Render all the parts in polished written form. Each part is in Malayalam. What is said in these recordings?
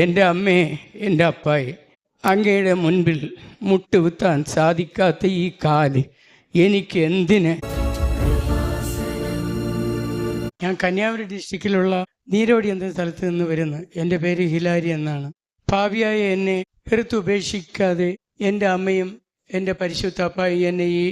എൻ്റെ അമ്മയെ, എൻ്റെ അപ്പായെ, അങ്ങയുടെ മുൻപിൽ മുട്ടുകുത്താൻ സാധിക്കാത്ത ഈ കാല് എനിക്ക് എന്തിന്? ഞാൻ കന്യാകുമാരി ഡിസ്ട്രിക്റ്റിലുള്ള നീരോടി എന്ന സ്ഥലത്ത് നിന്ന് വരുന്നു. എൻ്റെ പേര് ഹിലാരി എന്നാണ്. പാപിയായ എന്നെ വെറുത്തുപേക്ഷിക്കാതെ എൻ്റെ അമ്മയും എൻ്റെ പരിശുദ്ധ അപ്പായും എന്നെ ഈ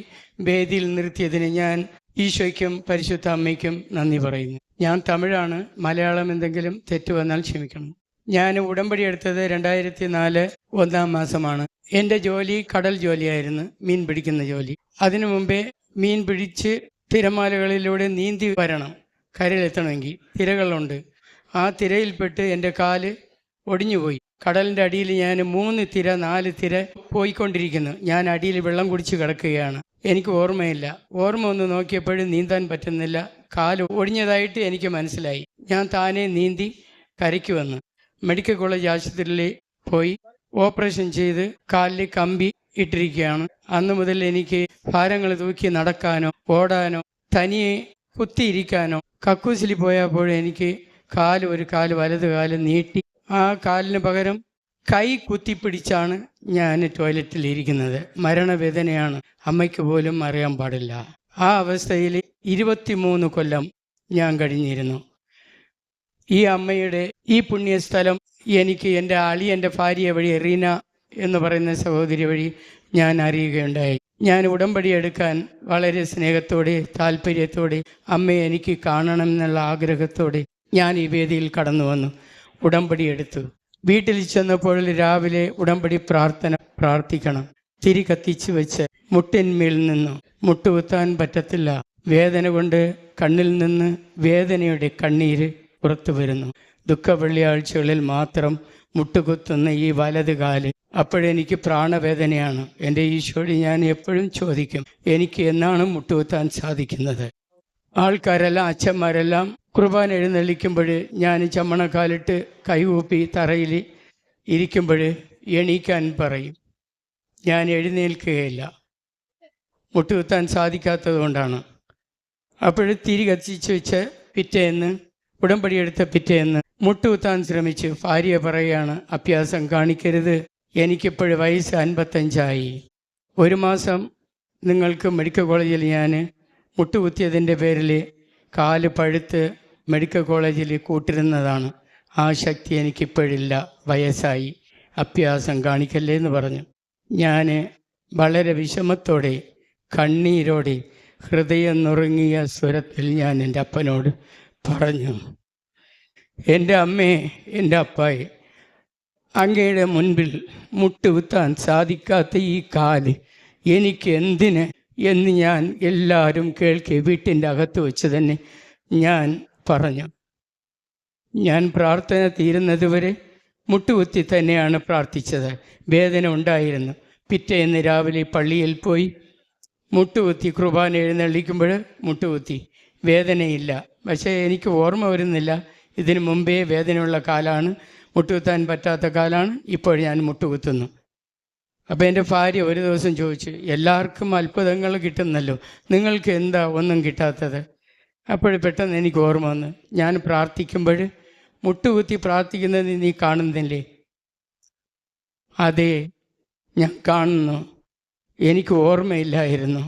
വേദിയിൽ നിർത്തിയതിന് ഞാൻ ഈശോയ്ക്കും പരിശുദ്ധ അമ്മയ്ക്കും നന്ദി പറയുന്നു. ഞാൻ തമിഴാണ്. മലയാളം എന്തെങ്കിലും തെറ്റ് വന്നാൽ ക്ഷമിക്കണം. ഞാൻ ഉടമ്പടി എടുത്തത് 2004 1-ാം മാസമാണ്. എൻ്റെ ജോലി കടൽ ജോലിയായിരുന്നു, മീൻ പിടിക്കുന്ന ജോലി. അതിനു മുമ്പേ മീൻ പിടിച്ച് തിരമാലകളിലൂടെ നീന്തി വരണം. കരയിലെത്തണമെങ്കിൽ തിരകളുണ്ട്. ആ തിരയിൽപ്പെട്ട് എൻ്റെ കാല് ഒടിഞ്ഞുപോയി. കടലിൻ്റെ അടിയിൽ ഞാൻ 3 തിര 4 തിര പോയിക്കൊണ്ടിരിക്കുന്നു. ഞാൻ അടിയിൽ വെള്ളം കുടിച്ച് കിടക്കുകയാണ്. എനിക്ക് ഓർമ്മയില്ല. ഓർമ്മ ഒന്ന് നോക്കിയപ്പോഴും നീന്താൻ പറ്റുന്നില്ല. കാല് ഒടിഞ്ഞതായിട്ട് എനിക്ക് മനസ്സിലായി. ഞാൻ താനെ നീന്തി കരയ്ക്ക് വന്നു. മെഡിക്കൽ കോളേജ് ആശുപത്രിയിൽ പോയി ഓപ്പറേഷൻ ചെയ്ത് കാലിൽ കമ്പി ഇട്ടിരിക്കുകയാണ്. അന്ന് മുതൽ എനിക്ക് ഭാരങ്ങൾ തൂക്കി നടക്കാനോ ഓടാനോ തനിയെ കുത്തിയിരിക്കാനോ, കക്കൂസിൽ പോയപ്പോഴും എനിക്ക് ഒരു കാല് വലത് കാല് നീട്ടി ആ കാലിന് പകരം കൈ കുത്തിപ്പിടിച്ചാണ് ഞാൻ ടോയ്ലറ്റിൽ ഇരിക്കുന്നത്. മരണവേദനയാണ്, അമ്മയ്ക്ക് പോലും അറിയാൻ പാടില്ല. ആ അവസ്ഥയിൽ 23 കൊല്ലം ഞാൻ കഴിഞ്ഞിരുന്നു. ഈ അമ്മയുടെ ഈ പുണ്യസ്ഥലം എനിക്ക് എൻ്റെ അളിയൻ്റെ ഭാര്യ വഴി, റീന എന്ന് പറയുന്ന സഹോദരി വഴി ഞാൻ അറിയുകയുണ്ടായി. ഞാൻ ഉടമ്പടി എടുക്കാൻ വളരെ സ്നേഹത്തോടെ താല്പര്യത്തോടെ അമ്മയെ എനിക്ക് കാണണം എന്നുള്ള ആഗ്രഹത്തോടെ ഞാൻ ഈ വേദിയിൽ കടന്നു വന്നു. ഉടമ്പടി എടുത്തു. വീട്ടിൽ ചെന്നപ്പോൾ രാവിലെ ഉടമ്പടി പ്രാർത്ഥിക്കണം. തിരി കത്തിച്ച് വെച്ച് മുട്ടിന്മേൽ നിന്നു മുട്ടുകുത്താൻ പറ്റത്തില്ല. വേദന കൊണ്ട് കണ്ണിൽ നിന്ന് വേദനയുടെ കണ്ണീര് പുറത്തു വരുന്നു. ദുഃഖ വെള്ളിയാഴ്ചകളിൽ മാത്രം മുട്ടുകുത്തുന്ന ഈ വലത് കാല് അപ്പോഴെനിക്ക് പ്രാണവേദനയാണ്. എൻ്റെ ഈശോയോട് ഞാൻ എപ്പോഴും ചോദിക്കും, എനിക്ക് എന്നാണ് മുട്ടുകുത്താൻ സാധിക്കുന്നത്? ആൾക്കാരെല്ലാം, അച്ഛന്മാരെല്ലാം കുർബാന എഴുന്നള്ളിക്കുമ്പോൾ ഞാൻ ചമ്മണക്കാലിട്ട് കൈകൂപ്പി തറയിൽ ഇരിക്കുമ്പോൾ എണീക്കാൻ പറയും. ഞാൻ എഴുന്നേൽക്കുകയില്ല, മുട്ടുകുത്താൻ സാധിക്കാത്തത് കൊണ്ടാണ്. അപ്പോൾ തിരി കത്തിച്ച് വെച്ച് പിറ്റേന്ന് ഉടമ്പടി എടുത്ത പിറ്റേന്ന് മുട്ടുകുത്താൻ ശ്രമിച്ചു. ഭാര്യ പറയുകയാണ്, അഭ്യാസം കാണിക്കരുത്, എനിക്കിപ്പോഴും വയസ്സ് 55 1 മാസം നിങ്ങൾക്ക് മെഡിക്കൽ കോളേജിൽ ഞാൻ മുട്ടുകുത്തിയതിൻ്റെ പേരിൽ കാല് പഴുത്ത് മെഡിക്കൽ കോളേജിൽ കൂട്ടിരുന്നതാണ്. ആ ശക്തി എനിക്കിപ്പോഴില്ല, വയസ്സായി, അഭ്യാസം കാണിക്കല്ലേ എന്ന് പറഞ്ഞു. ഞാൻ വളരെ വിഷമത്തോടെ കണ്ണീരോടെ ഹൃദയം നുറുങ്ങിയ സ്വരത്തിൽ ഞാൻ എൻ്റെ അപ്പനോട് പറഞ്ഞു, എൻ്റെ അമ്മയെ, എൻ്റെ അപ്പായെ, അങ്ങയുടെ മുൻപിൽ മുട്ടുകുത്താൻ സാധിക്കാത്ത ഈ കാല് എനിക്ക് എന്തിന് എന്ന് ഞാൻ എല്ലാവരും കേൾക്കെ വീട്ടിൻ്റെ അകത്ത് വെച്ച് തന്നെ ഞാൻ പറഞ്ഞു. ഞാൻ പ്രാർത്ഥന തീരുന്നതുവരെ മുട്ടുകുത്തി തന്നെയാണ് പ്രാർത്ഥിച്ചത്. വേദന ഉണ്ടായിരുന്നു. പിറ്റേന്ന് രാവിലെ പള്ളിയിൽ പോയി മുട്ടുകുത്തി. കുർബാന എഴുന്നള്ളിക്കുമ്പോൾ മുട്ടുകുത്തി. വേദനയില്ല. പക്ഷേ എനിക്ക് ഓർമ്മ വരുന്നില്ല, ഇതിനു മുമ്പേ വേദനയുള്ള കാലാണ്, മുട്ടുകുത്താൻ പറ്റാത്ത കാലാണ്. ഇപ്പോൾ ഞാൻ മുട്ടുകുത്തുന്നു. അപ്പോൾ എൻ്റെ ഭാര്യ ഒരു ദിവസം ചോദിച്ചു, എല്ലാവർക്കും അത്ഭുതങ്ങൾ കിട്ടുന്നല്ലോ, നിങ്ങൾക്ക് എന്താ ഒന്നും കിട്ടാത്തത്? അപ്പോൾ പെട്ടെന്ന് എനിക്ക് ഓർമ്മ വന്നു, ഞാൻ പ്രാർത്ഥിക്കുമ്പോൾ മുട്ടുകുത്തി പ്രാർത്ഥിക്കുന്നത് നീ കാണുന്നില്ലേ? അതെ, ഞാൻ കാണുന്നു. എനിക്ക് ഓർമ്മയില്ലായിരുന്നു.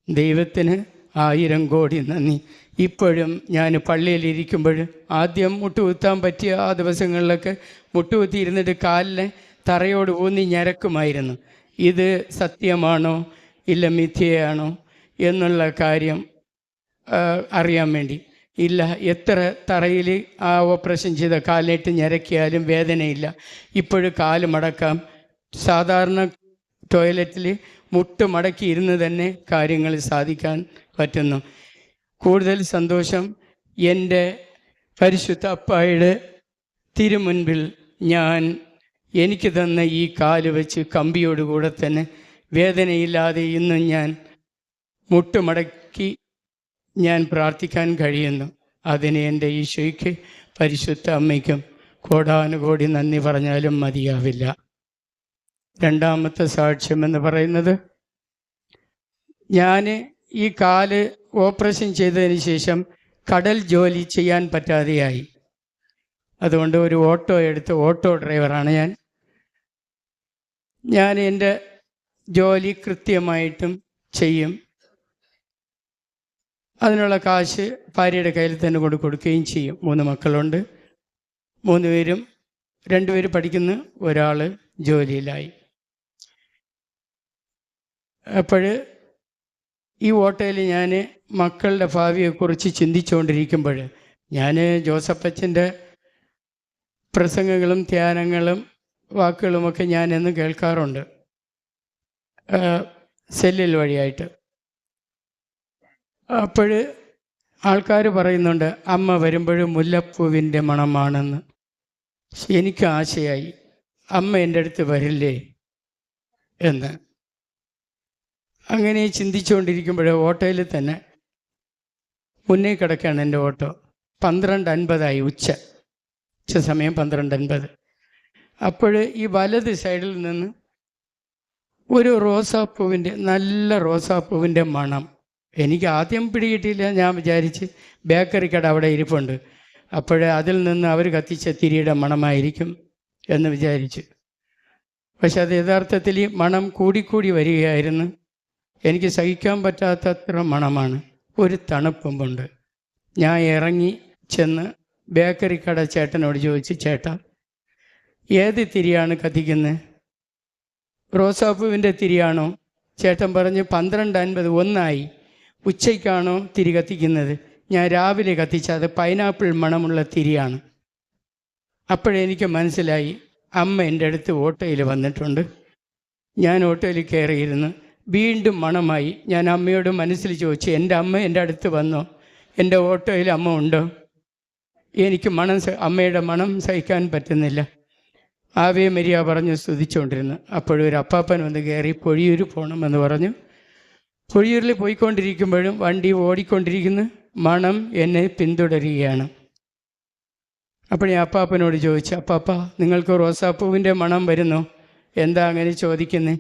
ദൈവത്തിന് 1000 കോടി നന്ദി. ഇപ്പോഴും ഞാൻ പള്ളിയിലിരിക്കുമ്പോൾ ആദ്യം മുട്ടുകുത്താൻ പറ്റിയ ആ ദിവസങ്ങളിലൊക്കെ മുട്ടുകുത്തി ഇരുന്നിട്ട് കാലിനെ തറയോട് ഊന്നി ഞരക്കുമായിരുന്നു. ഇത് സത്യമാണോ ഇല്ല മിഥ്യയാണോ എന്നുള്ള കാര്യം അറിയാൻ വേണ്ടി. ഇല്ല, എത്ര തറയിൽ ആ ഓപ്പറേഷൻ ചെയ്ത കാലിട്ട് ഞരക്കിയാലും വേദനയില്ല. ഇപ്പോഴും കാല് മടക്കാം. സാധാരണ ടോയ്ലറ്റിൽ മുട്ട് മടക്കി ഇരുന്ന് തന്നെ കാര്യങ്ങൾ സാധിക്കാൻ പറ്റുന്നു. കൂടുതൽ സന്തോഷം എൻ്റെ പരിശുദ്ധ അപ്പായുടെ തിരുമുൻപിൽ ഞാൻ എനിക്ക് തന്ന ഈ കാല് വെച്ച് കമ്പിയോടുകൂടെ തന്നെ വേദനയില്ലാതെ ഇന്നും ഞാൻ മുട്ടുമടക്കി ഞാൻ പ്രാർത്ഥിക്കാൻ കഴിയുന്നു. അതിന് എൻ്റെ ഈശോയ്ക്ക് പരിശുദ്ധ അമ്മയ്ക്കും കോടാനുകോടി നന്ദി പറഞ്ഞാലും മതിയാവില്ല. രണ്ടാമത്തെ സാക്ഷ്യം എന്ന് പറയുന്നത്, ഞാൻ ഈ കാല് ഓപ്പറേഷൻ ചെയ്തതിന് ശേഷം കടൽ ജോലി ചെയ്യാൻ പറ്റാതെയായി. അതുകൊണ്ട് ഒരു ഓട്ടോ എടുത്ത് ഓട്ടോ ഡ്രൈവറാണ് ഞാൻ എൻ്റെ ജോലി കൃത്യമായിട്ടും ചെയ്യും. അതിനുള്ള കാശ് ഭാര്യയുടെ കയ്യിൽ തന്നെ കൊടുക്കുകയും ചെയ്യും. 3 മക്കളുണ്ട്. 3 പേരും, 2 പേര് പഠിക്കുന്നു, ഒരാൾ ജോലിയിലായി. അപ്പോൾ ഈ ഓട്ടോയിൽ ഞാൻ മക്കളുടെ ഭാവിയെക്കുറിച്ച് ചിന്തിച്ചുകൊണ്ടിരിക്കുമ്പോൾ ഞാൻ ജോസഫച്ചൻ്റെ പ്രസംഗങ്ങളും ധ്യാനങ്ങളും വാക്കുകളുമൊക്കെ ഞാൻ എന്നും കേൾക്കാറുണ്ട് സെല്ലിൽ വഴിയായിട്ട്. അപ്പോൾ ആൾക്കാർ പറയുന്നുണ്ട് അമ്മ വരുമ്പോഴും മുല്ലപ്പൂവിൻ്റെ മണമാണെന്ന്. എനിക്ക് ആശയായി, അമ്മ എൻ്റെ അടുത്ത് വരില്ലേ എന്ന്. അങ്ങനെ ചിന്തിച്ചുകൊണ്ടിരിക്കുമ്പോൾ ഓട്ടോയിൽ തന്നെ മുന്നേ കിടക്കുകയാണ് എൻ്റെ ഓട്ടോ. 12:50 ഉച്ച സമയം 12:50. അപ്പോൾ ഈ വലത് സൈഡിൽ നിന്ന് ഒരു റോസാപ്പൂവിൻ്റെ, നല്ല റോസാപ്പൂവിൻ്റെ മണം. എനിക്ക് ആദ്യം പിടികിട്ടിയില്ല. ഞാൻ വിചാരിച്ച് ബേക്കറി കട അവിടെ ഇരിപ്പുണ്ട്, അപ്പോൾ അതിൽ നിന്ന് അവർ കത്തിച്ച തിരിയുടെ മണമായിരിക്കും എന്ന് വിചാരിച്ചു. പക്ഷെ അത് യഥാർത്ഥത്തിൽ ഈ മണം കൂടിക്കൂടി വരികയായിരുന്നു. എനിക്ക് സഹിക്കാൻ പറ്റാത്തത്ര മണമാണ്. ഒരു തണുപ്പുമുണ്ട്. ഞാൻ ഇറങ്ങി ചെന്ന് ബേക്കറി കട ചേട്ടനോട് ചോദിച്ചു, ചേട്ടാ ഏത് തിരിയാണ് കത്തിക്കുന്നത്? റോസാപ്പൂവിൻ്റെ തിരിയാണോ? ചേട്ടൻ പറഞ്ഞ് 12:50 1 ഉച്ചയ്ക്കാണോ തിരി കത്തിക്കുന്നത്? ഞാൻ രാവിലെ കത്തിച്ച അത് പൈനാപ്പിൾ മണമുള്ള തിരിയാണ്. അപ്പോഴെനിക്ക് മനസ്സിലായി, അമ്മ എൻ്റെ അടുത്ത് ഓട്ടോയിൽ വന്നിട്ടുണ്ട്. ഞാൻ ഓട്ടോയിൽ കയറിയിരുന്നു. വീണ്ടും മണമായി. ഞാൻ അമ്മയോട് മനസ്സിൽ ചോദിച്ചു, എൻ്റെ അമ്മ എൻ്റെ അടുത്ത് വന്നോ? എൻ്റെ ഓട്ടോയിൽ അമ്മ ഉണ്ടോ? എനിക്ക് അമ്മയുടെ മണം സഹിക്കാൻ പറ്റുന്നില്ല. ആവേ മരിയ പറഞ്ഞ് സ്തുതിച്ചുകൊണ്ടിരുന്നു. അപ്പോഴൊരു അപ്പാപ്പൻ വന്ന് കയറി പൊഴിയൂർ പോകണമെന്ന് പറഞ്ഞു. പൊഴിയൂരിൽ പോയിക്കൊണ്ടിരിക്കുമ്പോഴും വണ്ടി ഓടിക്കൊണ്ടിരിക്കുന്നു. മണം എന്നെ പിന്തുടരുകയാണ്. അപ്പോൾ ഞാൻ അപ്പാപ്പനോട് ചോദിച്ചു, അപ്പാപ്പ നിങ്ങൾക്ക് റോസാപ്പൂവിൻ്റെ മണം വരുന്നോ? എന്താ അങ്ങനെ ചോദിക്കുന്നത്?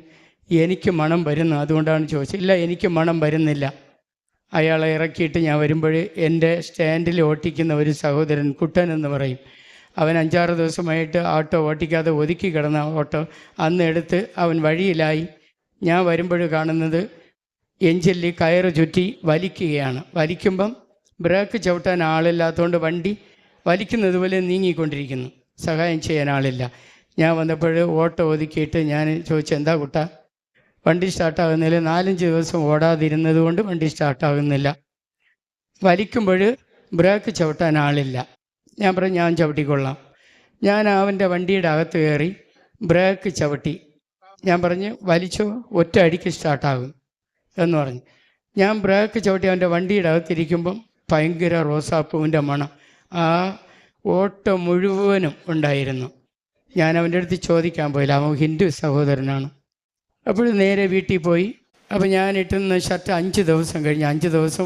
എനിക്ക് മണം വരുന്നു, അതുകൊണ്ടാണ് ചോദിച്ചത്. ഇല്ല, എനിക്ക് മണം വരുന്നില്ല. അയാളെ ഇറക്കിയിട്ട് ഞാൻ വരുമ്പോൾ എൻ്റെ സ്റ്റാൻഡിൽ ഓട്ടിക്കുന്ന ഒരു സഹോദരൻ, കുട്ടൻ എന്ന് പറയും, അവൻ 5-6 ദിവസമായിട്ട് ഓട്ടോ ഓട്ടിക്കാതെ ഒതുക്കി കിടന്ന ഓട്ടോ അന്ന് എടുത്ത് അവൻ വഴിയിലായി. ഞാൻ വരുമ്പോൾ കാണുന്നത് എഞ്ചിനിൽ കയറ് ചുറ്റി വലിക്കുകയാണ്. വലിക്കുമ്പം ബ്രേക്ക് ചവിട്ടാൻ ആളില്ലാത്തതുകൊണ്ട് വണ്ടി വലിക്കുന്നത് പോലെ നീങ്ങിക്കൊണ്ടിരിക്കുന്നു. സഹായം ചെയ്യാൻ ആളില്ല. ഞാൻ വന്നപ്പോൾ ഓട്ടോ ഒതുക്കിയിട്ട് ഞാൻ ചോദിച്ചു, എന്താ കുട്ടാ വണ്ടി സ്റ്റാർട്ടാകുന്നില്ല? 4-5 ദിവസം ഓടാതിരുന്നത് കൊണ്ട് വണ്ടി സ്റ്റാർട്ടാകുന്നില്ല. വലിക്കുമ്പോൾ ബ്രേക്ക് ചവിട്ടാൻ ആളില്ല. ഞാൻ പറഞ്ഞു, ഞാൻ ചവിട്ടിക്കൊള്ളാം. ഞാൻ അവൻ്റെ വണ്ടിയുടെ അകത്ത് കയറി ബ്രേക്ക് ചവിട്ടി. ഞാൻ പറഞ്ഞു, വലിച്ചോ, ഒറ്റ അടിക്ക് സ്റ്റാർട്ടാകും എന്ന് പറഞ്ഞു. ഞാൻ ബ്രേക്ക് ചവിട്ടി അവൻ്റെ വണ്ടിയുടെ അകത്തിരിക്കുമ്പം ഭയങ്കര റോസാപ്പൂവിൻ്റെ മണം ആ ഓട്ടോ മുഴുവനും ഉണ്ടായിരുന്നു. ഞാൻ അവൻ്റെ അടുത്ത് ചോദിക്കാൻ പോയില്ല, അവൻ ഹിന്ദു സഹോദരനാണ്. അപ്പോൾ നേരെ വീട്ടിൽ പോയി. അപ്പോൾ ഞാൻ ഇട്ടുന്ന ഷർട്ട് 5 ദിവസം കഴിഞ്ഞ് 5 ദിവസം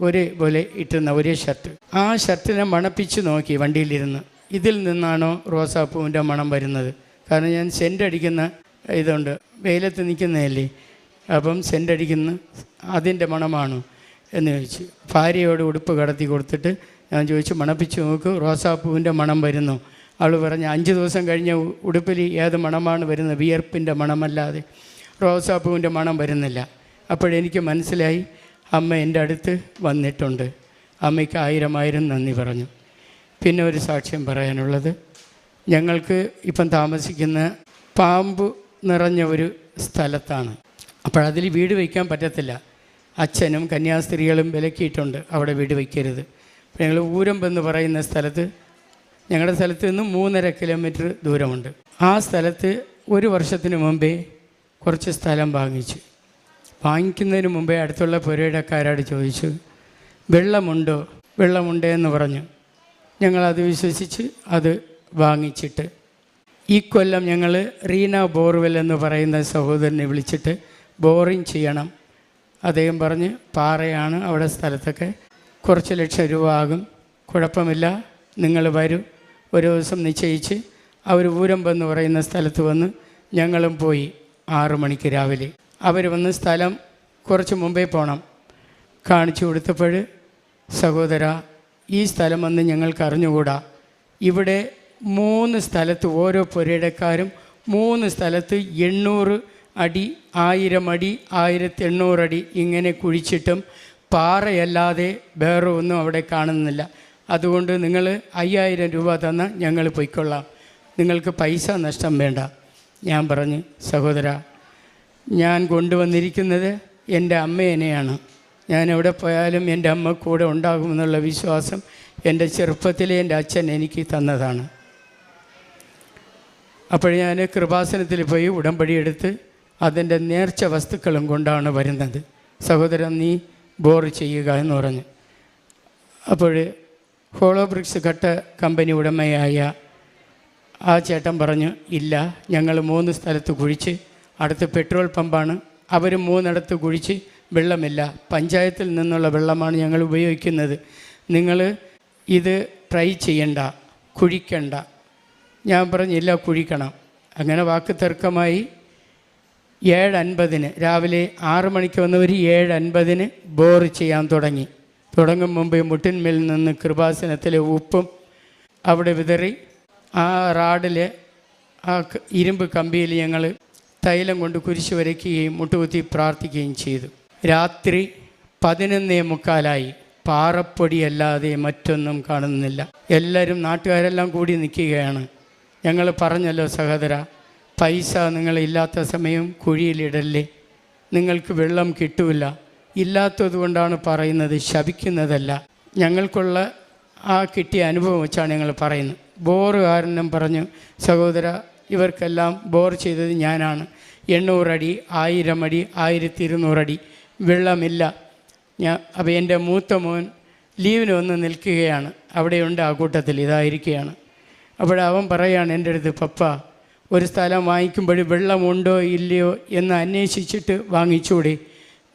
ഒരേപോലെ ഇട്ടുന്ന ഒരേ ഷർട്ട്. ആ ഷർട്ടിനെ മണപ്പിച്ച് നോക്കി വണ്ടിയിലിരുന്ന്, ഇതിൽ നിന്നാണോ റോസാപ്പൂവിൻ്റെ മണം വരുന്നത്? കാരണം ഞാൻ സെൻ്റ് അടിക്കുന്ന ഇതുണ്ട്, വെയിലത്ത് നിൽക്കുന്നതല്ലേ, അപ്പം സെൻ്റ് അടിക്കുന്ന അതിൻ്റെ മണമാണോ എന്ന് ചോദിച്ചു. ഭാര്യയോട് ഉടുപ്പ് കടത്തി കൊടുത്തിട്ട് ഞാൻ ചോദിച്ചു, മണപ്പിച്ച് നോക്ക്, റോസാപ്പൂവിൻ്റെ മണം വരുന്നു? അവൾ പറഞ്ഞ്, 5 ദിവസം കഴിഞ്ഞ ഉടുപ്പിൽ ഏത് മണമാണ് വരുന്നത്? വിയർപ്പിൻ്റെ മണമല്ലാതെ റോസാപ്പൂവിൻ്റെ മണം വരുന്നില്ല. അപ്പോഴെനിക്ക് മനസ്സിലായി, അമ്മ എൻ്റെ അടുത്ത് വന്നിട്ടുണ്ട്. അമ്മയ്ക്ക് 1000 നന്ദി പറഞ്ഞു. പിന്നെ ഒരു സാക്ഷ്യം പറയാനുള്ളത്, ഞങ്ങൾക്ക് ഇപ്പം താമസിക്കുന്ന പാമ്പ് നിറഞ്ഞ ഒരു സ്ഥലത്താണ്. അപ്പോഴതിൽ വീട് വയ്ക്കാൻ പറ്റത്തില്ല. അച്ഛനും കന്യാസ്ത്രീകളും വിലക്കിയിട്ടുണ്ട്, അവിടെ വീട് വയ്ക്കരുത്. അപ്പോൾ ഞങ്ങൾ ഊരമ്പെന്ന് പറയുന്ന സ്ഥലത്ത്, ഞങ്ങളുടെ സ്ഥലത്ത് നിന്ന് 3.5 കിലോമീറ്റർ ദൂരമുണ്ട്. ആ സ്ഥലത്ത് 1 വർഷത്തിന് മുമ്പേ കുറച്ച് സ്ഥലം വാങ്ങിച്ചു. വാങ്ങിക്കുന്നതിന് മുമ്പേ അടുത്തുള്ള പുരയിടക്കാരോട് ചോദിച്ചു, വെള്ളമുണ്ടോ? വെള്ളമുണ്ടേ എന്ന് പറഞ്ഞു. ഞങ്ങളത് വിശ്വസിച്ച് അത് വാങ്ങിച്ചിട്ട് ഈ കൊല്ലം ഞങ്ങൾ റീന ബോർവെൽ എന്ന് പറയുന്ന സഹോദരനെ വിളിച്ചിട്ട് ബോറിങ് ചെയ്യണം. അദ്ദേഹം പറഞ്ഞ്, പാറയാണ് അവിടെ സ്ഥലത്തൊക്കെ, കുറച്ച് ലക്ഷം രൂപ ആകും, കുഴപ്പമില്ല, നിങ്ങൾ വരൂ. ഒരു ദിവസം നിശ്ചയിച്ച് അവർ ഊരമ്പെന്ന് പറയുന്ന സ്ഥലത്ത് വന്ന് ഞങ്ങളും പോയി. 6 മണിക്ക് രാവിലെ അവർ വന്ന് സ്ഥലം കുറച്ച് മുമ്പേ പോകണം കാണിച്ചു കൊടുത്തപ്പോൾ, സഹോദര ഈ സ്ഥലം വന്ന് ഞങ്ങൾക്ക് അറിഞ്ഞുകൂടാ, ഇവിടെ 3 സ്ഥലത്ത് ഓരോ പുരയിടക്കാരും 3 സ്ഥലത്ത് 800 അടി, 1000 അടി, 1800 അടി ഇങ്ങനെ കുഴിച്ചിട്ടും പാറയല്ലാതെ വേറെ ഒന്നും അവിടെ കാണുന്നില്ല. അതുകൊണ്ട് നിങ്ങൾ 5000 രൂപ തന്നാൽ ഞങ്ങൾ പൊയ്ക്കൊള്ളാം, നിങ്ങൾക്ക് പൈസ നഷ്ടം വേണ്ട. ഞാൻ പറഞ്ഞു, സഹോദര, ഞാൻ കൊണ്ടുവന്നിരിക്കുന്നത് എൻ്റെ അമ്മേനെയാണ്. ഞാൻ എവിടെ പോയാലും എൻ്റെ അമ്മ കൂടെ ഉണ്ടാകുമെന്നുള്ള വിശ്വാസം എൻ്റെ ചെറുപ്പത്തിലെ എൻ്റെ അച്ഛൻ എനിക്ക് തന്നതാണ്. അപ്പോൾ ഞാൻ കൃപാസനത്തിൽ പോയി ഉടമ്പടി എടുത്ത് അതിൻ്റെ നേർച്ച വസ്തുക്കളും കൊണ്ടാണ് വരുന്നത്. സഹോദരൻ, നീ ബോർ ചെയ്യുക എന്ന് പറഞ്ഞു. അപ്പോൾ ഹോളോ ബ്രിക്സ് കട്ട കമ്പനി ഉടമയായ ആ ചേട്ടൻ പറഞ്ഞു, ഇല്ല, ഞങ്ങൾ 3 സ്ഥലത്ത് കുഴിച്ച്, അടുത്ത് പെട്രോൾ പമ്പാണ്, അവർ 3 കുഴിച്ച് വെള്ളമില്ല, പഞ്ചായത്തിൽ നിന്നുള്ള വെള്ളമാണ് ഞങ്ങൾ ഉപയോഗിക്കുന്നത്, നിങ്ങൾ ഇത് ട്രൈ ചെയ്യണ്ട, കുഴിക്കണ്ട. ഞാൻ പറഞ്ഞില്ല, കുഴിക്കണം. അങ്ങനെ വാക്ക് തർക്കമായി 7:50 രാവിലെ 6 മണിക്ക് വന്നവർ 7:50 ബോർ ചെയ്യാൻ തുടങ്ങും മുമ്പ് മുട്ടിന്മേൽ നിന്ന് കൃപാസനത്തിലെ ഉപ്പും അവിടെ വിതറി ആ റാഡിലെ ആ ഇരുമ്പ് കമ്പിയിൽ ഞങ്ങൾ തൈലം കൊണ്ട് കുരിശ് വരയ്ക്കുകയും മുട്ടുകുത്തി പ്രാർത്ഥിക്കുകയും ചെയ്തു. രാത്രി 11:45 പാറപ്പൊടിയല്ലാതെ മറ്റൊന്നും കാണുന്നില്ല. എല്ലാവരും, നാട്ടുകാരെല്ലാം കൂടി നിൽക്കുകയാണ്. ഞങ്ങൾ പറഞ്ഞല്ലോ, സഹോദര, പൈസ നിങ്ങളില്ലാത്ത സമയം കുഴിയിലിടല്ലേ, നിങ്ങൾക്ക് വെള്ളം കിട്ടൂല. ഇല്ലാത്തത് കൊണ്ടാണ് പറയുന്നത്, ശപിക്കുന്നതല്ല. ഞങ്ങൾക്കുള്ള ആ കിട്ടിയ അനുഭവം വെച്ചാണ് ഞങ്ങൾ പറയുന്നത്. ബോറുകാരനും പറഞ്ഞു, സഹോദര, ഇവർക്കെല്ലാം ബോർ ചെയ്തത് ഞാനാണ്. 800 അടി, 1000 അടി, 1200 അടി വെള്ളമില്ല. അപ്പോൾ എൻ്റെ മൂത്ത മോൻ ലീവിന് വന്ന് നിൽക്കുകയാണ്, അവിടെയുണ്ട്, ആ കൂട്ടത്തിൽ ഇതായിരിക്കുകയാണ്. അപ്പോൾ അവൻ പറയുകയാണ് എൻ്റെ അടുത്ത്, പപ്പ, ഒരു സ്ഥലം വാങ്ങിക്കുമ്പോൾ വെള്ളമുണ്ടോ ഇല്ലയോ എന്ന് അന്വേഷിച്ചിട്ട് വാങ്ങിച്ചൂടെ,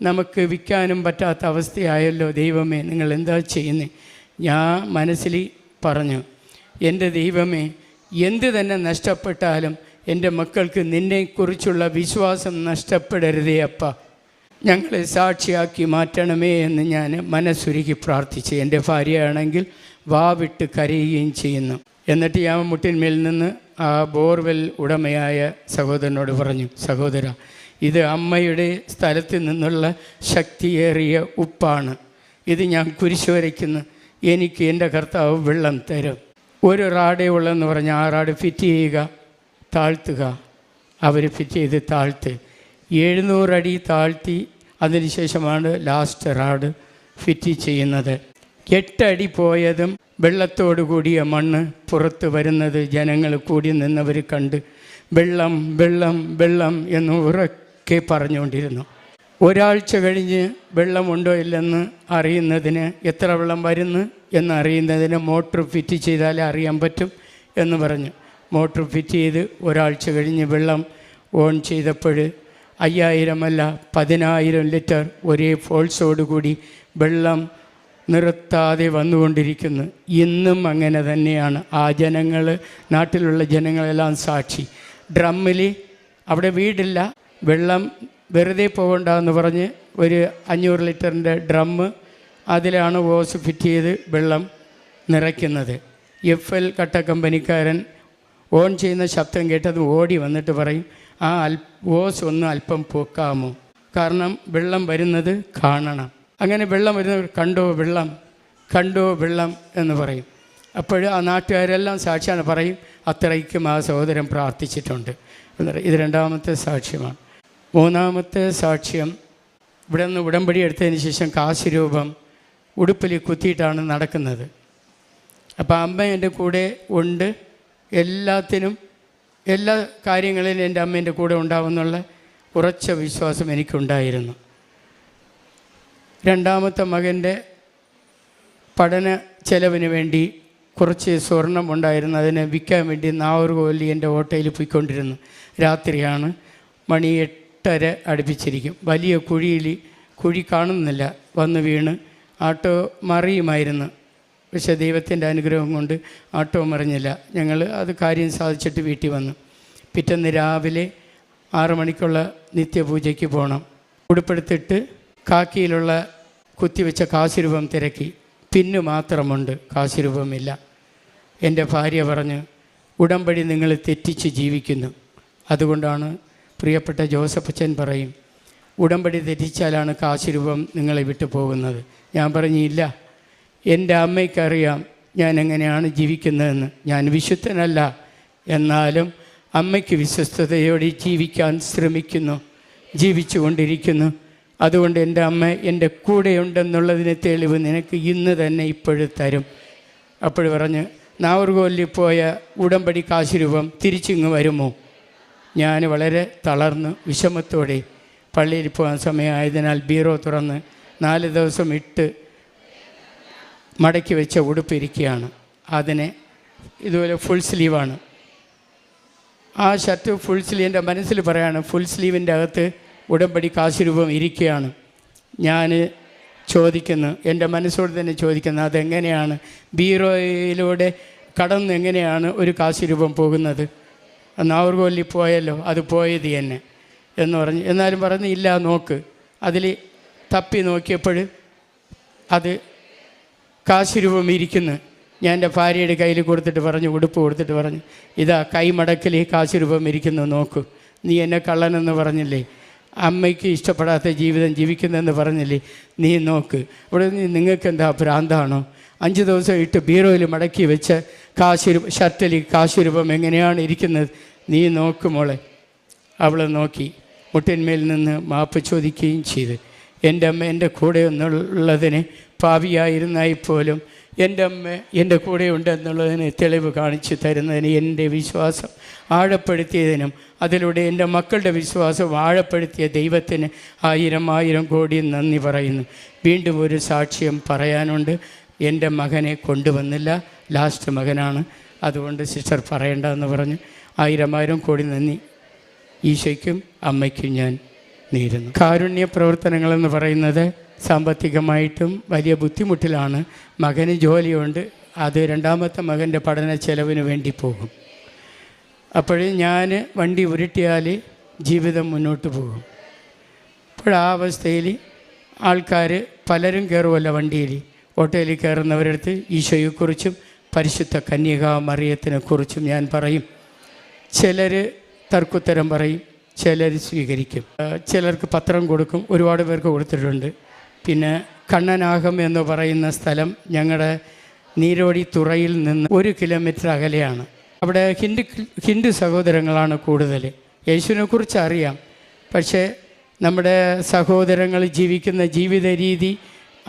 നമുക്ക് വിൽക്കാനും പറ്റാത്ത അവസ്ഥയായല്ലോ, ദൈവമേ നിങ്ങൾ എന്താ ചെയ്യുന്നത്? ഞാൻ മനസ്സിൽ പറഞ്ഞു, എൻ്റെ ദൈവമേ, എന്ത് തന്നെ നഷ്ടപ്പെട്ടാലും എൻ്റെ മക്കൾക്ക് നിന്നെക്കുറിച്ചുള്ള വിശ്വാസം നഷ്ടപ്പെടരുതേ അപ്പ, ഞങ്ങളെ സാക്ഷിയാക്കി മാറ്റണമേ എന്ന് ഞാൻ മനസ്സുരുക്കി പ്രാർത്ഥിച്ചു. എൻ്റെ ഭാര്യയാണെങ്കിൽ വാവിട്ട് കരയുകയും ചെയ്യുന്നു. എന്നിട്ട് ഞാൻ മുട്ടിന്മേൽ നിന്ന് ആ ബോർവെൽ ഉടമയായ സഹോദരനോട് പറഞ്ഞു, സഹോദര, ഇത് അമ്മയുടെ സ്ഥലത്ത് നിന്നുള്ള ശക്തിയേറിയ ഉപ്പാണ്, ഇത് ഞാൻ കുരിശ് വരയ്ക്കുന്നു, എനിക്ക് എൻ്റെ കർത്താവ് വെള്ളം തരും. ഒരു റാഡേ ഉള്ളെന്ന് പറഞ്ഞ് ആ റാഡ് ഫിറ്റ് ചെയ്യുക, താഴ്ത്തുക. അവർ ഫിറ്റ് ചെയ്ത് താഴ്ത്ത് 700 അടി താഴ്ത്തി അതിനുശേഷമാണ് ലാസ്റ്റ് റാഡ് ഫിറ്റ് ചെയ്യുന്നത്. 8 അടി പോയതും വെള്ളത്തോടു കൂടിയ മണ്ണ് പുറത്ത് വരുന്നത് ജനങ്ങൾ കൂടി നിന്നവർ കണ്ട് വെള്ളം വെള്ളം വെള്ളം എന്ന് ഉറക്കെ പറഞ്ഞുകൊണ്ടിരുന്നു. ഒരാഴ്ച കഴിഞ്ഞ് വെള്ളമുണ്ടോ ഇല്ലെന്ന് അറിയുന്നതിന്, എത്ര വെള്ളം വരുന്നു എന്നറിയുന്നതിന് മോട്ടർ ഫിറ്റ് ചെയ്താലേ അറിയാൻ പറ്റും എന്ന് പറഞ്ഞു. മോട്ടർ ഫിറ്റ് ചെയ്ത് ഒരാഴ്ച കഴിഞ്ഞ് വെള്ളം ഓൺ ചെയ്തപ്പോൾ 5000 അല്ല 10000 ലിറ്റർ ഒരേ ഫോഴ്സോടുകൂടി വെള്ളം നിർത്താതെ വന്നുകൊണ്ടിരിക്കുന്നു. ഇന്നും അങ്ങനെ തന്നെയാണ്. ആ ജനങ്ങൾ, നാട്ടിലുള്ള ജനങ്ങളെല്ലാം സാക്ഷി. ഡ്രമ്മിൽ, അവിടെ വീടില്ല, വെള്ളം വെറുതെ പോകണ്ടെന്ന് പറഞ്ഞ് ഒരു 500 ലിറ്ററിൻ്റെ ഡ്രമ്മ്, അതിലാണ് ഓസ് ഫിറ്റ് ചെയ്ത് വെള്ളം നിറയ്ക്കുന്നത്. FL കട്ട കമ്പനിക്കാരൻ ഓൺ ചെയ്യുന്ന ശബ്ദം കേട്ടത് ഓടി വന്നിട്ട് പറയും, ആ ഓസ് ഒന്ന് അല്പം പൊക്കാമോ, കാരണം വെള്ളം വരുന്നത് കാണണം. അങ്ങനെ വെള്ളം വരുന്നവർ കണ്ടോ വെള്ളം, കണ്ടോ വെള്ളം എന്ന് പറയും. അപ്പോൾ ആ നാട്ടുകാരെല്ലാം സാക്ഷിയാണ്, പറയും, അത്രയ്ക്കും ആ സഹോദരൻ പ്രാർത്ഥിച്ചിട്ടുണ്ട് എന്ന് പറയും. ഇത് 2ാമത്തെ സാക്ഷ്യമാണ്. 3ാമത്തെ സാക്ഷ്യം, ഇവിടെ നിന്ന് ഉടമ്പടി എടുത്തതിന് ശേഷം കാശ് രൂപം ഉടുപ്പിൽ കുത്തിയിട്ടാണ് നടക്കുന്നത്. അപ്പോൾ അമ്മ എൻ്റെ കൂടെ ഉണ്ട്, എല്ലാത്തിനും എല്ലാ കാര്യങ്ങളിലും എൻ്റെ അമ്മ എൻ്റെ കൂടെ ഉണ്ടാവുമെന്നുള്ള ഉറച്ച വിശ്വാസം എനിക്കുണ്ടായിരുന്നു. 2ാമത്തെ മകൻ്റെ പഠന ചെലവിന് വേണ്ടി കുറച്ച് സ്വർണം ഉണ്ടായിരുന്നു, അതിനെ വിൽക്കാൻ വേണ്ടി നാഗർകോവിൽ എൻ്റെ ഓട്ടോയിൽ പോയിക്കൊണ്ടിരുന്നു. രാത്രിയാണ്, മണി 8:30 അടുപ്പിച്ചിരിക്കും. വലിയ കുഴി കാണുന്നില്ല, വന്ന് വീണ് ആട്ടോ മറിയുമായിരുന്നു. പക്ഷേ ദൈവത്തിൻ്റെ അനുഗ്രഹം കൊണ്ട് ആട്ടോ മറിഞ്ഞില്ല. ഞങ്ങൾ അത് കാര്യം സാധിച്ചിട്ട് വീട്ടിൽ വന്നു. പിറ്റേന്ന് രാവിലെ 6 മണിക്കുള്ള നിത്യപൂജയ്ക്ക് പോകണം. ഉടുപ്പെടുത്തിട്ട് കാക്കിയിലുള്ള കുത്തിവെച്ച കാശുരൂപം തിരക്കി. പിന്നു മാത്രമുണ്ട്, കാശുരൂപമില്ല. എൻ്റെ ഭാര്യ പറഞ്ഞ്, ഉടമ്പടി നിങ്ങൾ തെറ്റിച്ച് ജീവിക്കുന്നു. അതുകൊണ്ടാണ് പ്രിയപ്പെട്ട ജോസഫ് അച്ഛൻ പറയും, ഉടമ്പടി തെറ്റിച്ചാലാണ് കാശുരൂപം നിങ്ങളെ വിട്ടു പോകുന്നത്. ഞാൻ പറഞ്ഞു, ഇല്ല, എൻ്റെ അമ്മയ്ക്കറിയാം ഞാൻ എങ്ങനെയാണ് ജീവിക്കുന്നതെന്ന്. ഞാൻ വിശുദ്ധനല്ല, എന്നാലും അമ്മയ്ക്ക് വിശ്വസ്തയോടെ ജീവിക്കാൻ ശ്രമിക്കുന്നു, ജീവിച്ചു കൊണ്ടിരിക്കുന്നു. അതുകൊണ്ട് എൻ്റെ അമ്മ എൻ്റെ കൂടെയുണ്ടെന്നുള്ളതിന് തെളിവ് നിനക്ക് ഇന്ന് തന്നെ ഇപ്പോഴും തരും. അപ്പോൾ പറഞ്ഞ്, നാഗർകോവിലിൽ പോയ ഉടമ്പടി കാശുരൂപം തിരിച്ചിങ്ങ് വരുമോ? ഞാൻ വളരെ തളർന്ന് വിഷമത്തോടെ പള്ളിയിൽ പോകാൻ സമയമായതിനാൽ ബീറോ തുറന്ന് 4 ദിവസം ഇട്ട് മടക്കി വെച്ച ഉടുപ്പിരിക്കുകയാണ്. അതിനെ ഇതുപോലെ ഫുൾ സ്ലീവാണ്. ആ ഷർട്ട് ഫുൾ സ്ലീവ്, എൻ്റെ മനസ്സിൽ പറയാണ്, ഫുൾ സ്ലീവിൻ്റെ അകത്ത് ഉടമ്പടി കാശുരൂപം ഇരിക്കുകയാണ്. ഞാൻ ചോദിക്കുന്നു, എൻ്റെ മനസ്സോട് തന്നെ ചോദിക്കുന്നു, അതെങ്ങനെയാണ് ബീറോയിലൂടെ കടന്ന് എങ്ങനെയാണ് ഒരു കാശുരൂപം പോകുന്നത്? നാഗർകോവിലിൽ പോയല്ലോ, അത് പോയത് തന്നെ എന്ന് പറഞ്ഞ്. എന്നാലും പറഞ്ഞ്, ഇല്ല, നോക്ക്. അതിൽ തപ്പി നോക്കിയപ്പോൾ അത് കാശുരൂപം ഇരിക്കുന്നു. ഞാൻ എൻ്റെ ഭാര്യയുടെ കയ്യിൽ കൊടുത്തിട്ട് പറഞ്ഞു, ഉടുപ്പ് കൊടുത്തിട്ട് പറഞ്ഞു, ഇതാ കൈമടക്കിൽ കാശുരൂപം ഇരിക്കുന്നു, നോക്കൂ. നീ എന്നെ കള്ളനെന്ന് പറഞ്ഞില്ലേ, അമ്മയ്ക്ക് ഇഷ്ടപ്പെടാത്ത ജീവിതം ജീവിക്കുന്നതെന്ന് പറഞ്ഞില്ലേ, നീ നോക്ക്. ഇവിടെ നിങ്ങൾക്ക് എന്താ ഭ്രാന്താണോ? 5 ദിവസം ഇട്ട് ബീറോയിൽ മടക്കി വെച്ച ഷർട്ടിൽ കാശുരൂപം എങ്ങനെയാണ് ഇരിക്കുന്നത്? നീ നോക്ക് മോളെ. അവൾ നോക്കി, മുട്ടിന്മേൽ നിന്ന് മാപ്പ് ചോദിക്കുകയും ചെയ്ത്, എൻ്റെ അമ്മ എൻ്റെ കൂടെ എന്നുള്ളതിന് പാപിയായിരുന്നായി പോലും എൻ്റെ അമ്മ എൻ്റെ കൂടെ ഉണ്ടെന്നുള്ളതിന് തെളിവ് കാണിച്ചു തരുന്നതിന് എൻ്റെ വിശ്വാസം ആഴപ്പെടുത്തിയതിനും അതിലൂടെ എൻ്റെ മക്കളുടെ വിശ്വാസം ആഴപ്പെടുത്തിയ ദൈവത്തിന് 1000 കോടി നന്ദി പറയുന്നു. വീണ്ടും ഒരു സാക്ഷ്യം പറയാനുണ്ട്. എൻ്റെ മകനെ കൊണ്ടുവന്നില്ല, ലാസ്റ്റ് മകനാണ്, അതുകൊണ്ട് സിസ്റ്റർ പറയേണ്ടതെന്ന് പറഞ്ഞു. 1000 കോടി നന്ദി ഈശോയ്ക്കും അമ്മയ്ക്കും ഞാൻ നേരുന്നു. കാരുണ്യ പ്രവർത്തനങ്ങളെന്ന് പറയുന്നത് സാമ്പത്തികമായിട്ടും വലിയ ബുദ്ധിമുട്ടിലാണ്. മകന് ജോലിയുണ്ട്, അത് 2ാമത്തെ മകൻ്റെ പഠന ചെലവിന് വേണ്ടി പോകും. അപ്പോഴും ഞാൻ വണ്ടി ഉരുട്ടിയാൽ ജീവിതം മുന്നോട്ട് പോകും. അപ്പോഴാ അവസ്ഥയിൽ ആൾക്കാർ പലരും കയറുമല്ലോ വണ്ടിയിൽ. ഓട്ടോയിൽ കയറുന്നവരടുത്ത് ഈശോയെക്കുറിച്ചും പരിശുദ്ധ കന്യകാ മറിയത്തിനെക്കുറിച്ചും ഞാൻ പറയും. ചിലർ തർക്കുത്തരം പറയും, ചിലർ സ്വീകരിക്കും. ചിലർക്ക് പത്രം കൊടുക്കും, ഒരുപാട് പേർക്ക് കൊടുത്തിട്ടുണ്ട്. പിന്നെ കണ്ണനാകം എന്ന് പറയുന്ന സ്ഥലം ഞങ്ങളുടെ നീരോടി തുറയിൽ നിന്ന് 1 കിലോമീറ്റർ അകലെയാണ്. അവിടെ ഹിന്ദു സഹോദരങ്ങളാണ് കൂടുതൽ. യേശുവിനെക്കുറിച്ച് അറിയാം, പക്ഷേ നമ്മുടെ സഹോദരങ്ങൾ ജീവിക്കുന്ന ജീവിത രീതി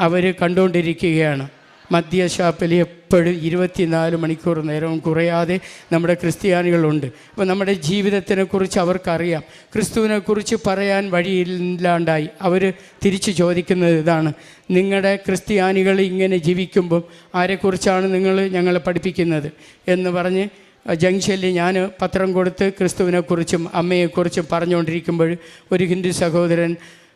അവർ കണ്ടുകൊണ്ടിരിക്കുകയാണ്. മദ്യഷാപ്പിൽ എപ്പോഴും 24 മണിക്കൂർ നേരവും കുറയാതെ നമ്മുടെ ക്രിസ്ത്യാനികളുണ്ട്. അപ്പോൾ നമ്മുടെ ജീവിതത്തിനെക്കുറിച്ച് അവർക്കറിയാം. ക്രിസ്തുവിനെക്കുറിച്ച് പറയാൻ വഴിയില്ലാണ്ടായി അവർ തിരിച്ചു ചോദിക്കുന്നത് ഇതാണ്, നിങ്ങളുടെ ക്രിസ്ത്യാനികൾ ഇങ്ങനെ ജീവിക്കുമ്പം ആരെക്കുറിച്ചാണ് ഞങ്ങളെ പഠിപ്പിക്കുന്നത് എന്ന് പറഞ്ഞ് ജംഗ്ഷനിൽ ഞാൻ പത്രം കൊടുത്ത് ക്രിസ്തുവിനെക്കുറിച്ചും അമ്മയെക്കുറിച്ചും പറഞ്ഞുകൊണ്ടിരിക്കുമ്പോൾ ഒരു ഹിന്ദു സഹോദരൻ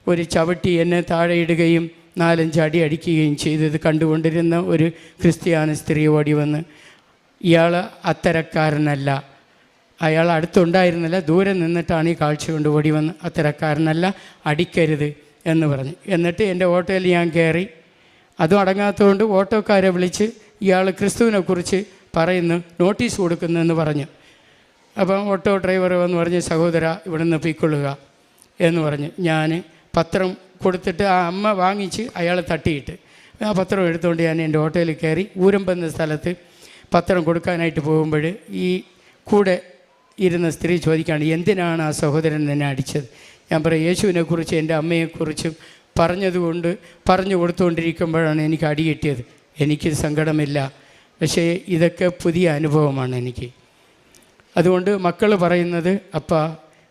ഒരു ചവിട്ടി എന്നെ താഴെ ഇടുകയും 4-5 അടി അടിക്കുകയും ചെയ്തത് കണ്ടുകൊണ്ടിരുന്ന ഒരു ക്രിസ്ത്യാനി സ്ത്രീ ഓടി വന്ന്, ഇയാൾ അത്തരക്കാരനല്ല, അയാൾ അടുത്തുണ്ടായിരുന്നില്ല, ദൂരെ നിന്നിട്ടാണ് ഈ കാഴ്ച കൊണ്ട് ഓടി വന്ന്, അത്തരക്കാരനല്ല, അടിക്കരുത് എന്ന് പറഞ്ഞു. എന്നിട്ട് എൻ്റെ ഓട്ടോയിൽ ഞാൻ കയറി. അതും അടങ്ങാത്തതുകൊണ്ട് ഓട്ടോക്കാരെ വിളിച്ച് ഇയാൾ ക്രിസ്തുവിനെക്കുറിച്ച് പറയുന്നു, നോട്ടീസ് കൊടുക്കുന്നെന്ന് പറഞ്ഞു. അപ്പം ഓട്ടോ ഡ്രൈവർ വന്ന് പറഞ്ഞ്, സഹോദര ഇവിടെ നിന്ന് പൊയ്ക്കൊള്ളുക എന്ന് പറഞ്ഞ്. ഞാൻ പത്രം കൊടുത്തിട്ട് ആ അമ്മ വാങ്ങിച്ച് അയാളെ തട്ടിയിട്ട് ആ പത്രം എടുത്തുകൊണ്ട് ഞാൻ എൻ്റെ ഓട്ടോയിൽ കയറി ഊരമ്പെന്ന സ്ഥലത്ത് പത്രം കൊടുക്കാനായിട്ട് പോകുമ്പോൾ ഈ കൂടെ ഇരുന്ന സ്ത്രീ ചോദിക്കുകയാണ്, എന്തിനാണ് ആ സഹോദരൻ എന്നെ അടിച്ചത്? ഞാൻ പറയും, യേശുവിനെക്കുറിച്ച് എൻ്റെ അമ്മയെക്കുറിച്ചും പറഞ്ഞു കൊടുത്തുകൊണ്ടിരിക്കുമ്പോഴാണ് എനിക്ക് അടി കിട്ടിയത്. എനിക്ക് സങ്കടമില്ല, പക്ഷേ ഇതൊക്കെ പുതിയ അനുഭവമാണ് എനിക്ക്. അതുകൊണ്ട് മക്കൾ പറയുന്നത്, അപ്പാ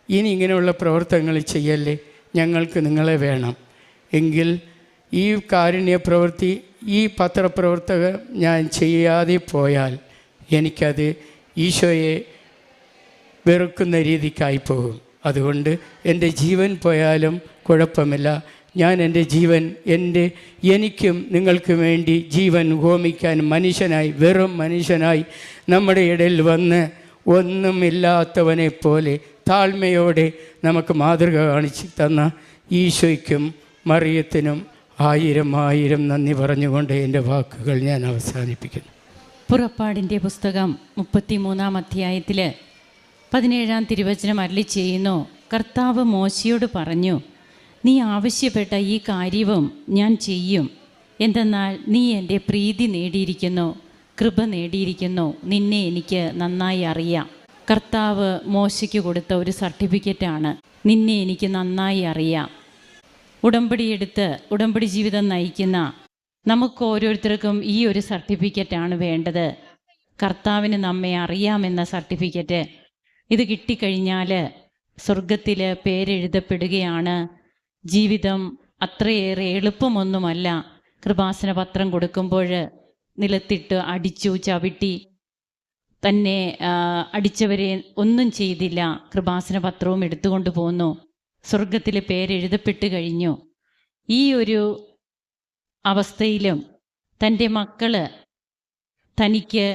ഇനി ഇങ്ങനെയുള്ള പ്രവർത്തനങ്ങൾ ചെയ്യല്ലേ, ഞങ്ങൾക്ക് നിങ്ങളെ വേണം. എങ്കിൽ ഈ കാരുണ്യ പ്രവൃത്തി, ഈ പത്രപ്രവർത്തകർ ഞാൻ ചെയ്യാതെ പോയാൽ എനിക്കത് ഈശോയെ വെറുക്കുന്ന രീതിക്കായി പോകും. അതുകൊണ്ട് എൻ്റെ ജീവൻ പോയാലും കുഴപ്പമില്ല. ഞാൻ എൻ്റെ ജീവൻ എനിക്കും നിങ്ങൾക്ക് വേണ്ടി ജീവൻ ഹോമിക്കാൻ മനുഷ്യനായി, വെറും മനുഷ്യനായി നമ്മുടെ ഇടയിൽ വന്ന് ഒന്നുമില്ലാത്തവനെ പോലെ താഴ്മയോടെ നമുക്ക് മാതൃക കാണിച്ച് തന്ന ഈശോയ്ക്കും മറിയത്തിനും 1000 നന്ദി പറഞ്ഞുകൊണ്ട് എൻ്റെ വാക്കുകൾ ഞാൻ അവസാനിപ്പിക്കുന്നു. പുറപ്പാടിൻ്റെ പുസ്തകം 33-ാം അധ്യായത്തിൽ 17-ാം തിരുവചനം അരുളി ചെയ്യുന്നു, കർത്താവ് മോശയോട് പറഞ്ഞു, നീ ആവശ്യപ്പെട്ട ഈ കാര്യവും ഞാൻ ചെയ്യും. എന്തെന്നാൽ നീ എൻ്റെ പ്രീതി നേടിയിരിക്കുന്നു, കൃപ നേടിയിരിക്കുന്നു, നിന്നെ എനിക്ക് നന്നായി അറിയാം. കർത്താവ് മോശയ്ക്ക് കൊടുത്ത ഒരു സർട്ടിഫിക്കറ്റാണ്, നിന്നെ എനിക്ക് നന്നായി അറിയാം. ഉടമ്പടിയെടുത്ത് ഉടമ്പടി ജീവിതം നയിക്കുന്ന നമുക്ക് ഓരോരുത്തർക്കും ഈ ഒരു സർട്ടിഫിക്കറ്റാണ് വേണ്ടത്. കർത്താവിന് നമ്മെ അറിയാമെന്ന സർട്ടിഫിക്കറ്റ്. ഇത് കിട്ടിക്കഴിഞ്ഞാൽ സ്വർഗത്തിൽ പേരെഴുതപ്പെടുകയാണ്. ജീവിതം അത്രയേറെ എളുപ്പമൊന്നുമല്ല. കൃപാസന പത്രം കൊടുക്കുമ്പോൾ നിലത്തിട്ട് അടിച്ചു ചവിട്ടി തന്നെ അടിച്ചവരെ ഒന്നും ചെയ്തില്ല. കൃപാസന പത്രവും എടുത്തുകൊണ്ട് പോന്നു. സ്വർഗത്തിൽ പേരെഴുതപ്പെട്ട് കഴിഞ്ഞു. ഈ ഒരു അവസ്ഥയിലും തൻ്റെ മക്കള് തനിക്ക്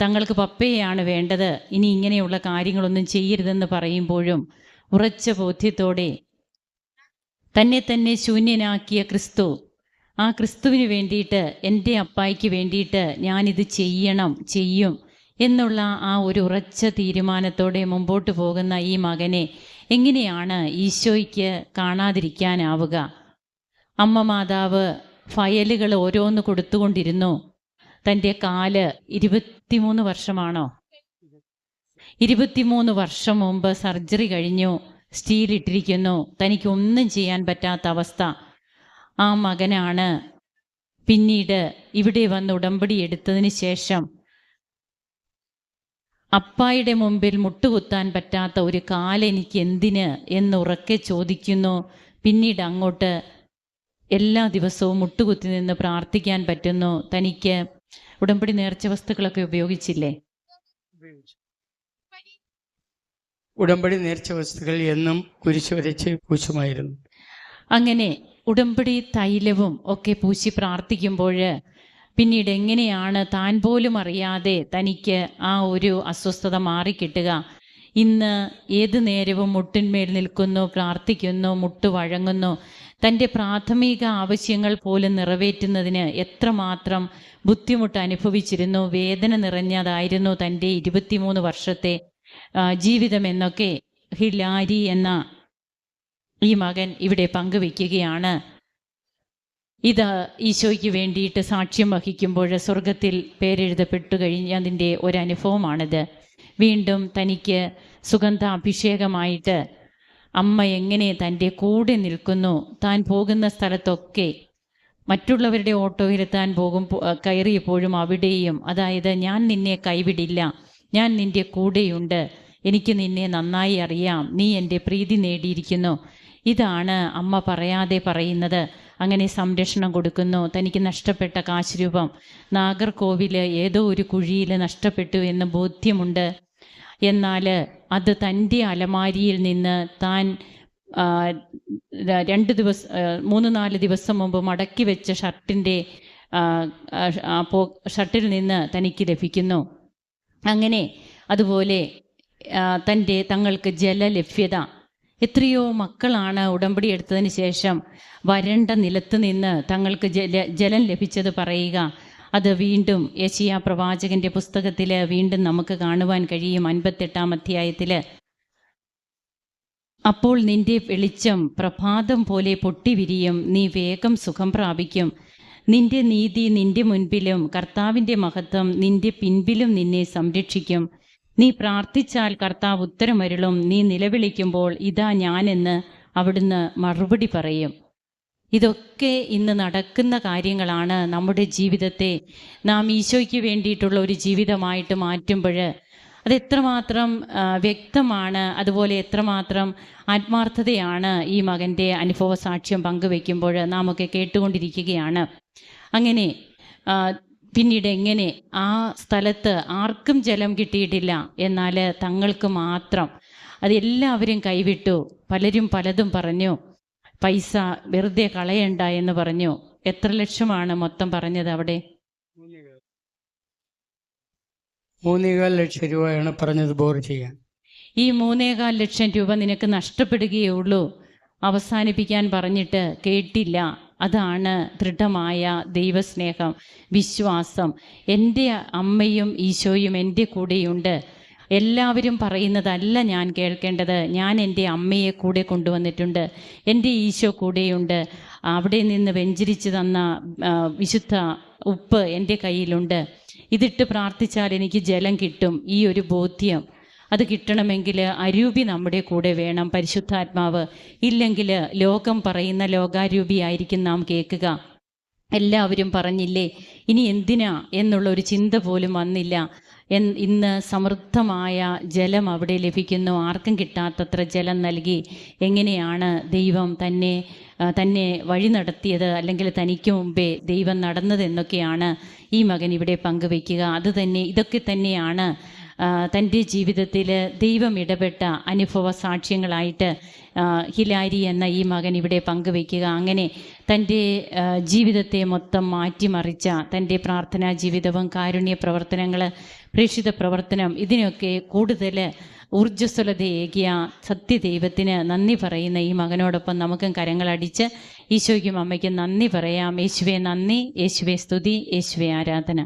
തങ്ങൾക്ക് പപ്പയെയാണ് വേണ്ടത്, ഇനി ഇങ്ങനെയുള്ള കാര്യങ്ങളൊന്നും ചെയ്യരുതെന്ന് പറയുമ്പോഴും ഉറച്ച ബോധ്യത്തോടെ തന്നെ തന്നെ ശൂന്യനാക്കിയ ക്രിസ്തു, ആ ക്രിസ്തുവിന് വേണ്ടിയിട്ട്, എൻ്റെ അപ്പായ്ക്ക് വേണ്ടിയിട്ട് ഞാനിത് ചെയ്യും എന്നുള്ള ആ ഒരു ഉറച്ച തീരുമാനത്തോടെ മുമ്പോട്ട് പോകുന്ന ഈ മകനെ എങ്ങനെയാണ് ഈശോയ്ക്ക് കാണാതിരിക്കാനാവുക? അമ്മ മാതാവ് ഫയലുകൾ ഓരോന്ന് കൊടുത്തുകൊണ്ടിരുന്നു. തൻ്റെ കാല് 23 വർഷമാണോ? 23 വർഷം മുമ്പ് സർജറി കഴിഞ്ഞു, സ്റ്റീലിട്ടിരിക്കുന്നു, തനിക്കൊന്നും ചെയ്യാൻ പറ്റാത്ത അവസ്ഥ. ആ മകനാണ് പിന്നീട് ഇവിടെ വന്ന് ഉടമ്പടി എടുത്തതിന് ശേഷം അപ്പായുടെ മുമ്പിൽ മുട്ടുകുത്താൻ പറ്റാത്ത ഒരു കാലെനിക്ക് എന്തിന് എന്ന് ഉറക്കെ ചോദിക്കുന്നു. പിന്നീട് അങ്ങോട്ട് എല്ലാ ദിവസവും മുട്ടുകുത്തി നിന്ന് പ്രാർത്ഥിക്കാൻ പറ്റുന്നു. തനിക്ക് ഉടമ്പടി നേർച്ച വസ്തുക്കളൊക്കെ ഉപയോഗിച്ചില്ലേ? ഉടമ്പടി നേർച്ച വസ്തുക്കൾ എന്നും കുരിശ് വരച്ച് പൂശുമായിരുന്നു. അങ്ങനെ ഉടമ്പടി തൈലവും ഒക്കെ പൂശി പ്രാർത്ഥിക്കുമ്പോൾ പിന്നീട് എങ്ങനെയാണ് താൻ പോലും അറിയാതെ തനിക്ക് ആ ഒരു അസ്വസ്ഥത മാറിക്കിട്ടുക? ഇന്ന് ഏതു നേരവും മുട്ടിന്മേൽ നിൽക്കുന്നു, പ്രാർത്ഥിക്കുന്നു, മുട്ട് വഴങ്ങുന്നു. തൻ്റെ പ്രാഥമിക ആവശ്യങ്ങൾ പോലും നിറവേറ്റുന്നതിന് എത്രമാത്രം ബുദ്ധിമുട്ട് അനുഭവിച്ചിരുന്നു, വേദന നിറഞ്ഞതായിരുന്നു തൻ്റെ 23 വർഷത്തെ ജീവിതം എന്നൊക്കെ ഹിലാരി എന്ന ഈ മകൻ ഇവിടെ പങ്കുവെക്കുകയാണ്. ഇത് ഈശോയ്ക്ക് വേണ്ടിയിട്ട് സാക്ഷ്യം വഹിക്കുമ്പോൾ സ്വർഗത്തിൽ പേരെഴുതപ്പെട്ടു കഴിഞ്ഞതിൻ്റെ ഒരനുഭവമാണിത്. വീണ്ടും തനിക്ക് സുഗന്ധാഭിഷേകമായിട്ട് അമ്മ എങ്ങനെ തൻ്റെ കൂടെ നിൽക്കുന്നു. താൻ പോകുന്ന സ്ഥലത്തൊക്കെ മറ്റുള്ളവരുടെ ഓട്ടോയിൽ താൻ കയറിയപ്പോഴും അവിടെയും, അതായത് ഞാൻ നിന്നെ കൈവിടില്ല, ഞാൻ നിൻ്റെ കൂടെയുണ്ട്, എനിക്ക് നിന്നെ നന്നായി അറിയാം, നീ എൻ്റെ പ്രീതി നേടിയിരിക്കുന്നു. ഇതാണ് അമ്മ പറയാതെ പറയുന്നത്. അങ്ങനെ സംരക്ഷണം കൊടുക്കുന്നു. തനിക്ക് നഷ്ടപ്പെട്ട കാശ് രൂപം നാഗർകോവിൽ ഏതോ ഒരു കുഴിയിൽ നഷ്ടപ്പെട്ടു എന്ന് ബോധ്യമുണ്ട്. എന്നാൽ അത് തൻ്റെ അലമാരിയിൽ നിന്ന് താൻ 3-4 ദിവസം മുമ്പ് മടക്കി വെച്ച ഷർട്ടിൽ നിന്ന് തനിക്ക് ലഭിക്കുന്നു. അങ്ങനെ അതുപോലെ തങ്ങൾക്ക് ജലലഭ്യത. എത്രയോ മക്കളാണ് ഉടമ്പടി എടുത്തതിന് ശേഷം വരണ്ട നിലത്ത് നിന്ന് തങ്ങൾക്ക് ജലം ലഭിച്ചത് പറയുക. അത് വീണ്ടും യെശയ്യാ പ്രവാചകന്റെ പുസ്തകത്തിൽ വീണ്ടും നമുക്ക് കാണുവാൻ കഴിയും. 58-ാം അധ്യായത്തിൽ, അപ്പോൾ നിന്റെ വെളിച്ചം പ്രഭാതം പോലെ പൊട്ടിവിരിയും, നീ വേഗം സുഖം പ്രാപിക്കും. നിന്റെ നീതി നിന്റെ മുൻപിലും കർത്താവിൻ്റെ മഹത്വം നിന്റെ പിൻപിലും നിന്നെ സംരക്ഷിക്കും. നീ പ്രാർത്ഥിച്ചാൽ കർത്താവ് ഉത്തരമരുളും, നീ നിലവിളിക്കുമ്പോൾ ഇതാ ഞാനെന്ന് അവിടുന്ന് മറുപടി പറയും. ഇതൊക്കെ ഇന്ന് നടക്കുന്ന കാര്യങ്ങളാണ്. നമ്മുടെ ജീവിതത്തെ നാം ഈശോയ്ക്ക് വേണ്ടിയിട്ടുള്ള ഒരു ജീവിതമായിട്ട് മാറ്റുമ്പോൾ അതെത്രമാത്രം വ്യക്തമാണ്, അതുപോലെ എത്രമാത്രം ആത്മാർത്ഥതയാണ് ഈ മകൻ്റെ അനുഭവ സാക്ഷ്യം പങ്കുവെക്കുമ്പോൾ നാം ഒക്കെ കേട്ടുകൊണ്ടിരിക്കുകയാണ്. അങ്ങനെ പിന്നീട് എങ്ങനെ ആ സ്ഥലത്ത് ആർക്കും ജലം കിട്ടിയിട്ടില്ല, എന്നാൽ തങ്ങൾക്ക് മാത്രം. അതെല്ലാവരും കൈവിട്ടു. പലരും പലതും പറഞ്ഞു. പൈസ വെറുതെ കളയണ്ട എന്ന് പറഞ്ഞു. എത്ര ലക്ഷമാണ് മൊത്തം പറഞ്ഞത് അവിടെ? 3.25 ലക്ഷം രൂപയാണ് പറഞ്ഞത് ബോർ ചെയ്യാൻ. ഈ 3.25 ലക്ഷം രൂപ നിനക്ക് നഷ്ടപ്പെടുകയുള്ളൂ. അവസാനിപ്പിക്കാൻ പറഞ്ഞിട്ട് കേട്ടില്ല. അതാണ് ദൃഢമായ ദൈവസ്നേഹം, വിശ്വാസം. എൻ്റെ അമ്മയും ഈശോയും എൻ്റെ കൂടെയുണ്ട്. എല്ലാവരും പറയുന്നതല്ല ഞാൻ കേൾക്കേണ്ടത്. ഞാൻ എൻ്റെ അമ്മയെ കൂടെ കൊണ്ടുവന്നിട്ടുണ്ട്. എൻ്റെ ഈശോ കൂടെയുണ്ട്. അവിടെ നിന്ന് വെഞ്ചരിച്ച് തന്ന വിശുദ്ധ ഉപ്പ് എൻ്റെ കയ്യിലുണ്ട്. ഇതിട്ട് പ്രാർത്ഥിച്ചാൽ എനിക്ക് ജലം കിട്ടും. ഈ ഒരു ബോധ്യം അത് കിട്ടണമെങ്കിൽ അരൂപി നമ്മുടെ കൂടെ വേണം, പരിശുദ്ധാത്മാവ്. ഇല്ലെങ്കിൽ ലോകം പറയുന്ന ലോകാരൂപിയായിരിക്കും നാം കേൾക്കുക. എല്ലാവരും പറഞ്ഞില്ലേ, ഇനി എന്തിനാ എന്നുള്ളൊരു ചിന്ത പോലും വന്നില്ല. ഇന്ന് സമൃദ്ധമായ ജലം അവിടെ ലഭിക്കുന്നു. ആർക്കും കിട്ടാത്തത്ര ജലം നൽകി. എങ്ങനെയാണ് ദൈവം തന്നെ വഴി നടത്തിയത്, അല്ലെങ്കിൽ തനിക്ക് മുമ്പേ ദൈവം നടന്നതെന്നൊക്കെയാണ് ഈ മകൻ ഇവിടെ പങ്കുവയ്ക്കുക. ഇതൊക്കെ തന്നെയാണ് തൻ്റെ ജീവിതത്തിൽ ദൈവം ഇടപെട്ട അനുഭവ സാക്ഷ്യങ്ങളായിട്ട് ഹിലാരി എന്ന ഈ മകൻ ഇവിടെ പങ്കുവയ്ക്കുക. അങ്ങനെ തൻ്റെ ജീവിതത്തെ മൊത്തം മാറ്റിമറിച്ച തൻ്റെ പ്രാർത്ഥനാ ജീവിതവും കാരുണ്യ പ്രവർത്തനങ്ങൾ, പ്രേക്ഷിത പ്രവർത്തനം, ഇതിനൊക്കെ കൂടുതൽ ഊർജ്ജസ്വലതയേകിയ സത്യദൈവത്തിന് നന്ദി പറയുന്ന ഈ മകനോടൊപ്പം നമുക്കും കരങ്ങളടിച്ച് ഈശോയ്ക്കും അമ്മയ്ക്കും നന്ദി പറയാം. യേശുവേ നന്ദി, യേശുവേ സ്തുതി, യേശുവേ ആരാധന.